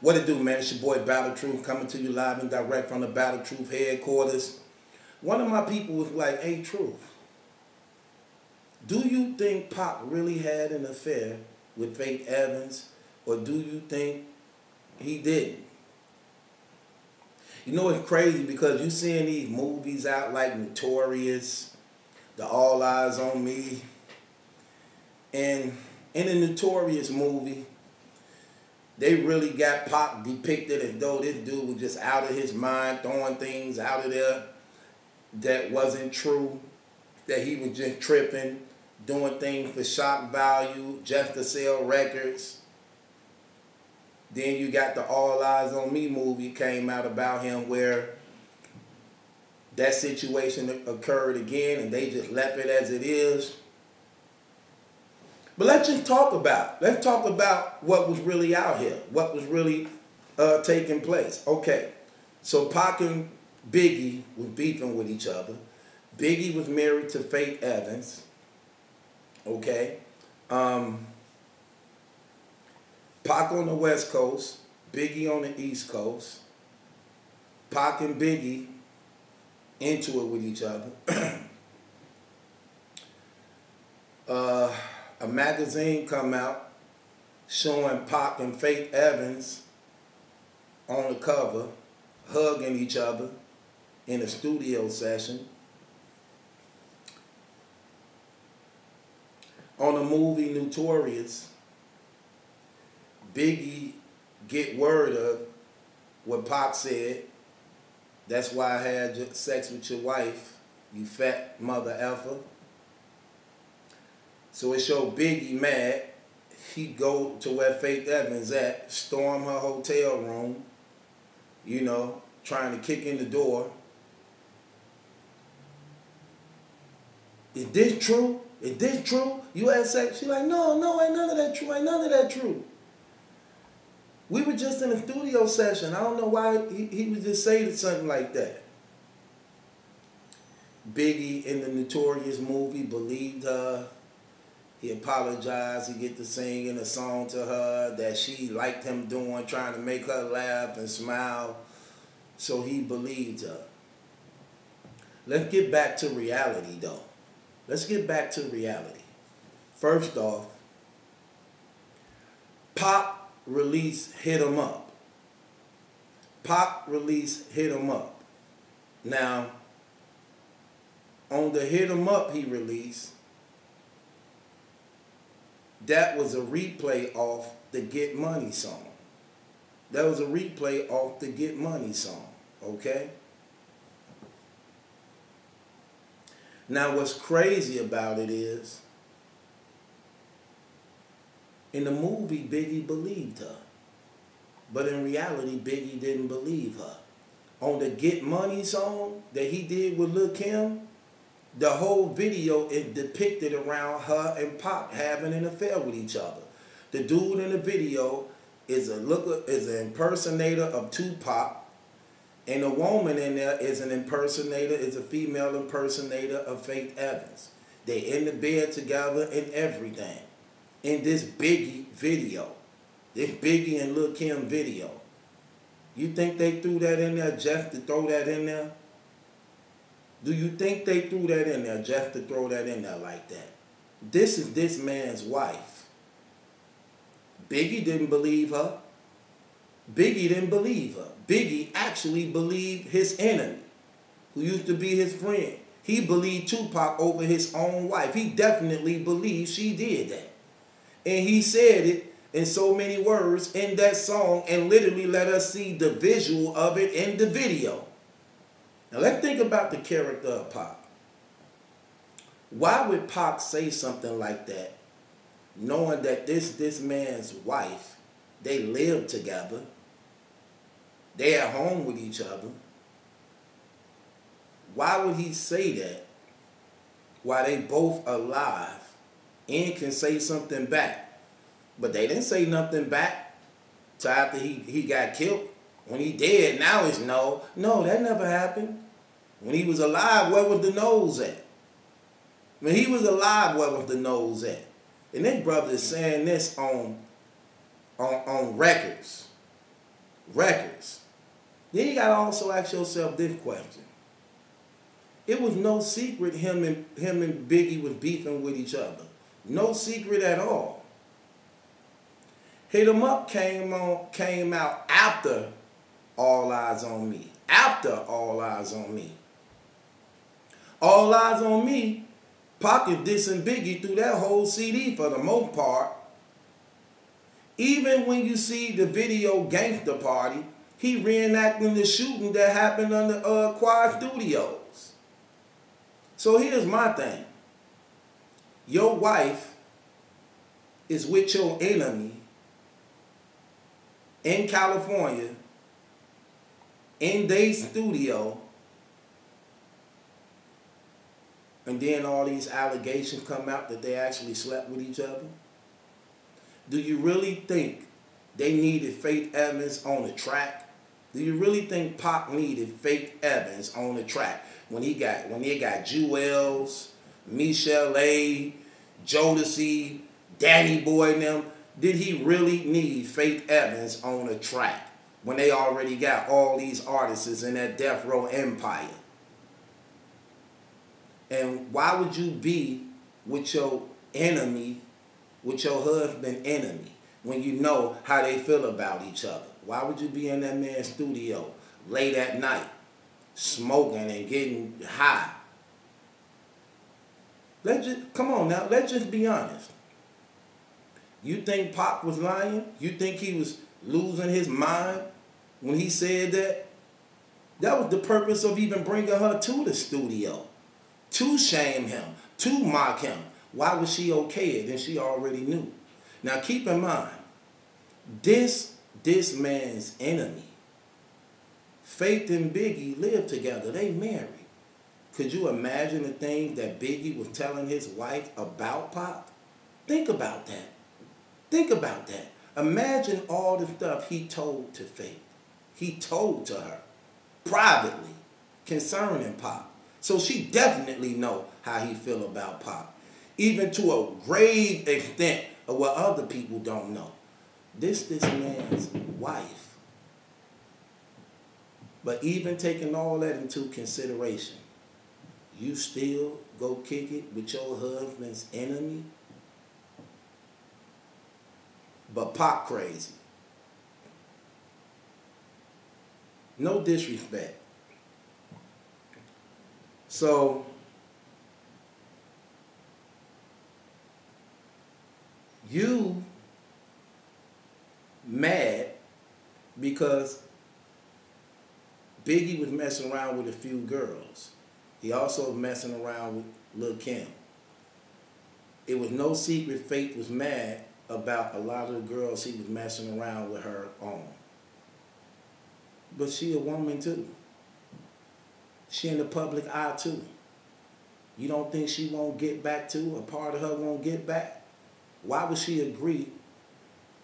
What it do, man? It's your boy Battle Truth coming to you live and direct from the Battle Truth headquarters. One of my people was like, "Hey, Truth, do you think Pac really had an affair with Faith Evans, or do you think he didn't?" You know, it's crazy because you seeing these movies out like Notorious, the All Eyes on Me, and in the Notorious movie, they really got Pac depicted as though this dude was just out of his mind, throwing things out of there that wasn't true, that he was just tripping, doing things for shock value, just to sell records. Then you got the All Eyes on Me movie came out about him where that situation occurred again and they just left it as it is. But let's talk about what was really out here, what was really taking place. Okay, so Pac and Biggie was beefing with each other. Biggie was married to Faith Evans. Okay. Pac on the West Coast, Biggie on the East Coast. Pac and Biggie into it with each other. A magazine come out showing Pac and Faith Evans on the cover hugging each other in a studio session. On the movie Notorious, Biggie get word of what Pac said. "That's why I had sex with your wife, you fat mother effer." So it showed Biggie mad. He go to where Faith Evans at, storm her hotel room, you know, trying to kick in the door. "Is this true? Is this true? You had sex?" She like, no, ain't none of that true. Ain't none of that true. We were just in a studio session. I don't know why he would just say something like that. Biggie in the Notorious movie believed her. He apologized. He get to singing a song to her that she liked him doing, trying to make her laugh and smile. So he believed her. Let's get back to reality, though. Let's get back to reality. First off, Pac released Hit 'Em Up. Pac released Hit 'Em Up. Now, on the Hit 'Em Up he released, that was a replay off the Get Money song. That was a replay off the Get Money song, okay? Now, what's crazy about it is, in the movie, Biggie believed her. But in reality, Biggie didn't believe her. On the Get Money song that he did with Lil' Kim, the whole video is depicted around her and Pac having an affair with each other. The dude in the video is an impersonator of Tupac, and the woman in there is a female impersonator of Faith Evans. They in the bed together and everything. In this Biggie video, this Biggie and Lil' Kim video. You think they threw that in there just to throw that in there? Do you think they threw that in there just to throw that in there like that? This is this man's wife. Biggie didn't believe her. Biggie didn't believe her. Biggie actually believed his enemy, who used to be his friend. He believed Tupac over his own wife. He definitely believed she did that. And he said it in so many words in that song and literally let us see the visual of it in the video. Now let's think about the character of Pac. Why would Pac say something like that, knowing that this man's wife, they live together, they at home with each other? Why would he say that while they both alive and can say something back? But they didn't say nothing back till after he got killed. When he dead, now it's no, that never happened. When he was alive, where was the nose at? When he was alive, where was the nose at? And this brother is saying this on records. records. Then you gotta also ask yourself this question. It was no secret him and Biggie was beefing with each other. No secret at all. Hit 'Em Up came out after All Eyes on Me. After All Eyes on Me. All Eyes on Me, Pac is dissing Biggie through that whole CD for the most part. Even when you see the video Gangsta Party, he reenacting the shooting that happened under Quad Studios. So here's my thing. Your wife is with your enemy in California, in their studio, and then all these allegations come out that they actually slept with each other? Do you really think they needed Faith Evans on the track? Do you really think Pac needed Faith Evans on the track when they got Jewels, Michelle A, Jodeci, Danny Boy and them? Did he really need Faith Evans on the track when they already got all these artists in that Death Row empire? And why would you be with your enemy, with your husband enemy, when you know how they feel about each other? Why would you be in that man's studio late at night, smoking and getting high? Come on now, let's just be honest. You think Pac was lying? You think he was losing his mind when he said that? That was the purpose of even bringing her to the studio. To shame him, to mock him. Why was she okay it? And she already knew. Now keep in mind, this man's enemy, Faith and Biggie lived together. They married. Could you imagine the things that Biggie was telling his wife about Pac? Think about that. Think about that. Imagine all the stuff he told to Faith. He told to her privately concerning Pac. So she definitely know how he feel about Pac. Even to a grave extent of what other people don't know. This man's wife. But even taking all that into consideration, you still go kick it with your husband's enemy? But Pac crazy. No disrespect. So, you mad because Biggie was messing around with a few girls. He also was messing around with Lil' Kim. It was no secret Faith was mad about a lot of the girls he was messing around with her on. But she a woman too. She in the public eye too. You don't think she won't get back too? A part of her won't get back? Why would she agree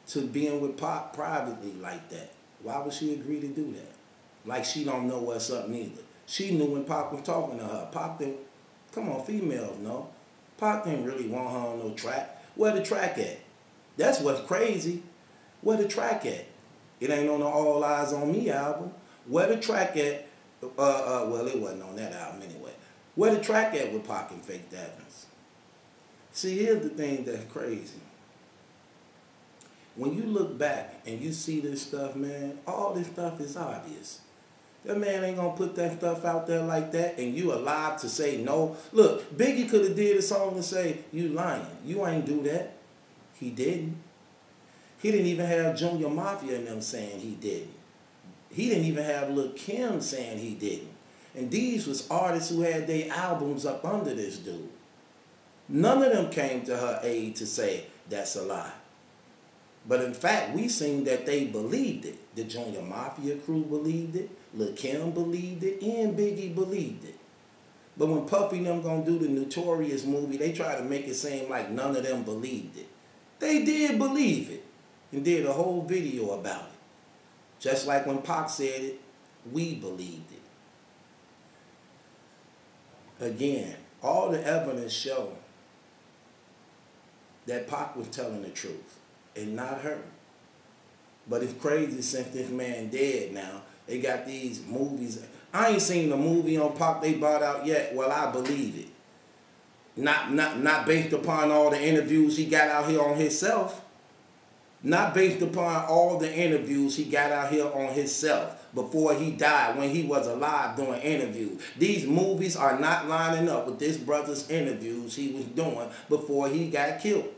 to being with Pac privately like that? Why would she agree to do that? Like she don't know what's up neither. She knew when Pac was talking to her. Pac didn't, come on, females know. Pac didn't really want her on no track. Where the track at? That's what's crazy. Where the track at? It ain't on the All Eyes on Me album. Where the track at? Well, it wasn't on that album anyway. Where the track at with Pac and Faith Evans? See, here's the thing that's crazy. When you look back and you see this stuff, man, all this stuff is obvious. That man ain't gonna put that stuff out there like that, and you alive to say no. Look, Biggie could have did a song and say, you lying. You ain't do that. He didn't. He didn't even have Junior Mafia and them saying he didn't. He didn't even have Lil' Kim saying he didn't. And these was artists who had their albums up under this dude. None of them came to her aid to say that's a lie. But in fact, we seen that they believed it. The Junior Mafia crew believed it. Lil' Kim believed it. And Biggie believed it. But when Puffy and them gonna do the Notorious movie, they try to make it seem like none of them believed it. They did believe it. And did a whole video about it. Just like when Pac said it, we believed it. Again, all the evidence show that Pac was telling the truth and not her. But it's crazy since this man dead now. They got these movies. I ain't seen the movie on Pac they brought out yet. Well, I believe it. Not based upon all the interviews he got out here on himself. Not based upon all the interviews he got out here on himself before he died, when he was alive doing interviews. These movies are not lining up with this brother's interviews he was doing before he got killed.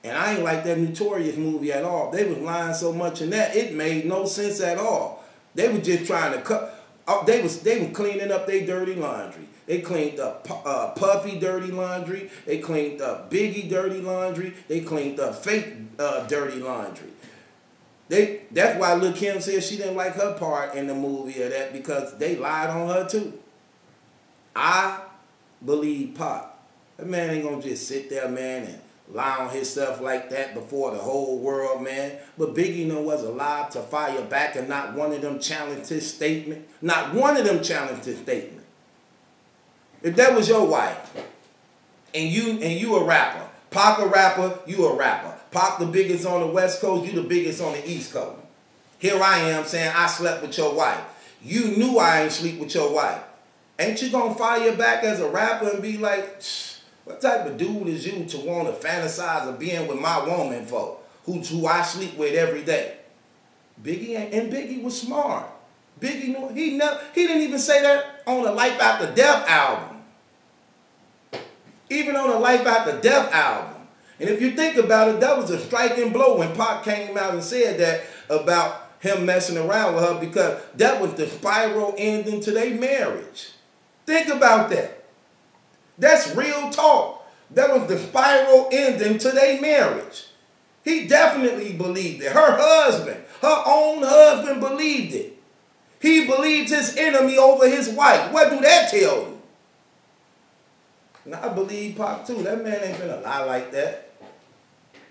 And I ain't like that Notorious movie at all. They was lying so much in that, it made no sense at all. They were just trying to cut. They was cleaning up their dirty laundry. They cleaned up Puffy dirty laundry. They cleaned up Biggie dirty laundry. They cleaned up fake dirty laundry. That's why Lil' Kim said she didn't like her part in the movie of that, because they lied on her too. I believe Pac. That man ain't gonna just sit there, man, and lie on himself like that before the whole world, man. But Biggie was alive to fire back, and not one of them challenged his statement. Not one of them challenged his statement. If that was your wife, and you a rapper, Pac a rapper, you a rapper. Pac the biggest on the West Coast, you the biggest on the East Coast. Here I am saying I slept with your wife. You knew I ain't sleep with your wife. Ain't you gonna fire back as a rapper and be like, what type of dude is you to want to fantasize of being with my woman for, who I sleep with every day? Biggie was smart. Biggie knew, he didn't even say that on the Life After Death album. Even on the Life After Death album. And if you think about it, that was a striking blow when Pac came out and said that about him messing around with her, because that was the spiral ending to their marriage. Think about that. That's real talk. That was the spiral ending to their marriage. He definitely believed it. Her husband, her own husband believed it. He believed his enemy over his wife. What do that tell you? And I believe Pac too. That man ain't finna lie like that.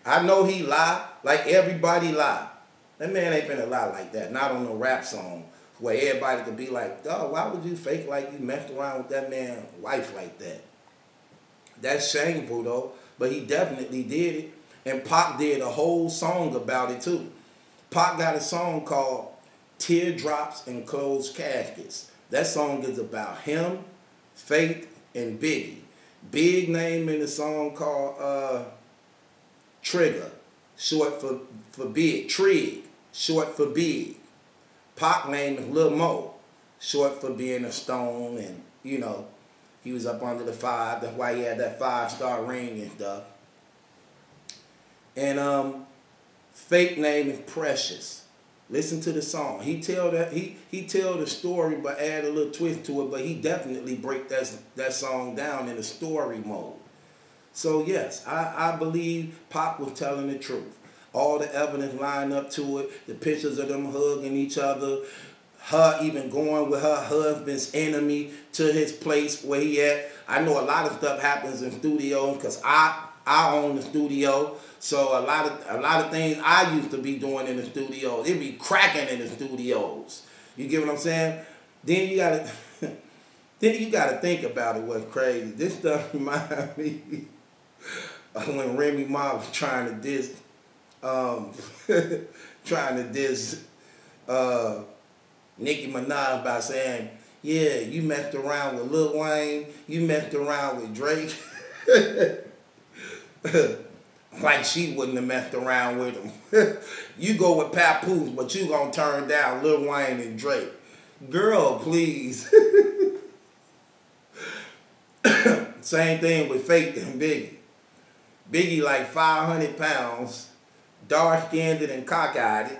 I know he lie like everybody lie. That man ain't finna lie like that. Not on no rap song where everybody could be like, dog, why would you fake like you messed around with that man's wife like that? That's shameful though, but he definitely did it. And Pac did a whole song about it too. Pac got a song called Teardrops and Closed Caskets. That song is about him, Faith, and Biggie. Big name in the song called Trigger, short for Big. Trig, short for Big. Pac name is Lil Mo, short for being a stone, and you know, he was up under the 5. That's why he had that 5-star ring and stuff. And fake name is Precious. Listen to the song. He tell the story but add a little twist to it, but he definitely break that song down in a story mode. So yes, I believe Pac was telling the truth. All the evidence lined up to it, the pictures of them hugging each other, her even going with her husband's enemy to his place where he at. I know a lot of stuff happens in studios because I own the studio. So a lot of things I used to be doing in the studios, it be cracking in the studios. You get what I'm saying? Then you gotta think about it. What's crazy? This stuff reminds me of when Remy Ma was trying to diss Nicki Minaj by saying, yeah, you messed around with Lil Wayne, you messed around with Drake. Like she wouldn't have messed around with him. You go with Papoose, but you gonna turn down Lil Wayne and Drake. Girl, please. Same thing with Faith and Biggie. Biggie like 500 pounds, dark-skinned and cockeyed.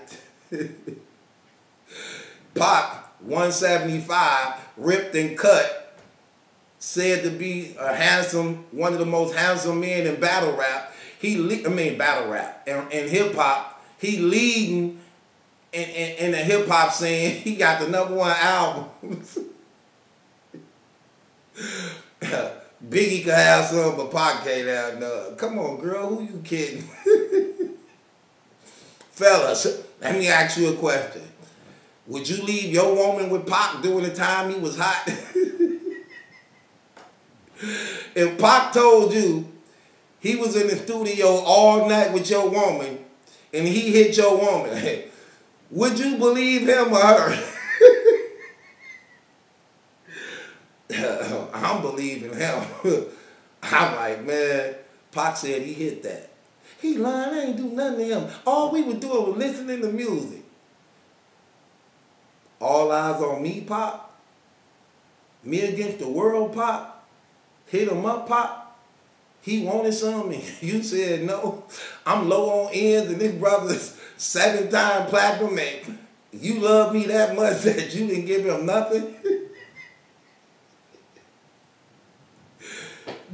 Pac, 175, ripped and cut, said to be one of the most handsome men in battle rap. Battle rap and hip hop. He leading in the hip hop scene. He got the #1 album. Biggie could have some, but Pac can't have none. Come on, girl, who you kidding? Fellas, let me ask you a question. Would you leave your woman with Pac during the time he was hot? If Pac told you he was in the studio all night with your woman, and he hit your woman, would you believe him or her? I'm believing him. I'm like, man, Pac said he hit that. He lying, I ain't do nothing to him. All we were doing was listening to music. All eyes on me, Pac. Me against the world, Pac. Hit him up, Pac. He wanted something. You said no. I'm low on ends, and this brother's 7-time platinum, and you love me that much that you didn't give him nothing?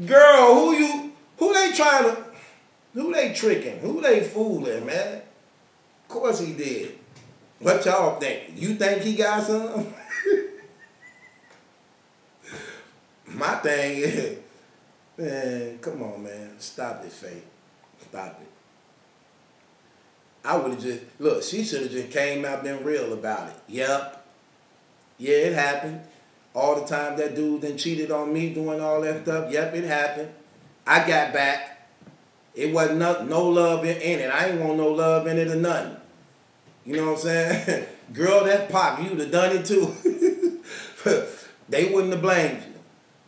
Girl, who they tricking? Who they fooling, man? Of course he did. What y'all think? You think he got some? My thing is, man, come on, man. Stop it, Faye. Stop it. I would have just, look, she should have just came out and been real about it. Yep. Yeah, it happened. All the time that dude then cheated on me doing all that stuff. Yep, it happened. I got back. It wasn't no love in it. I ain't want no love in it or nothing. You know what I'm saying? Girl, that Pac, you would have done it too. They wouldn't have blamed you.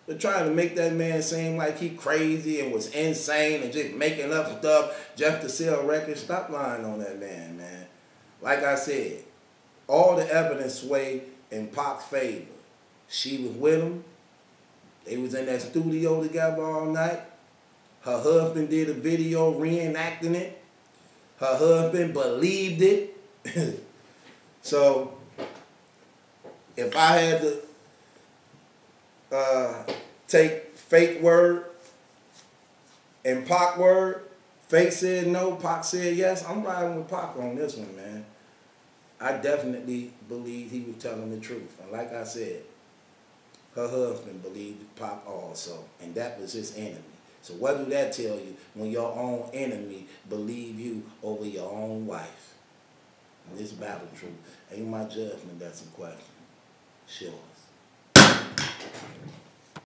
They're trying to make that man seem like he crazy and was insane and just making up stuff just to sell records. Stop lying on that man, man. Like I said, all the evidence swayed in Pac's favor. She was with him. They was in that studio together all night. Her husband did a video reenacting it. Her husband believed it. So, if I had to take fake word and Pac word, fake said no, Pac said yes, I'm riding with Pac on this one, man. I definitely believe he was telling the truth. And like I said, her husband believed Pac also, and that was his enemy. So what do that tell you when your own enemy believe you over your own wife? And this battle truth ain't my judgment, that's a question. Sure.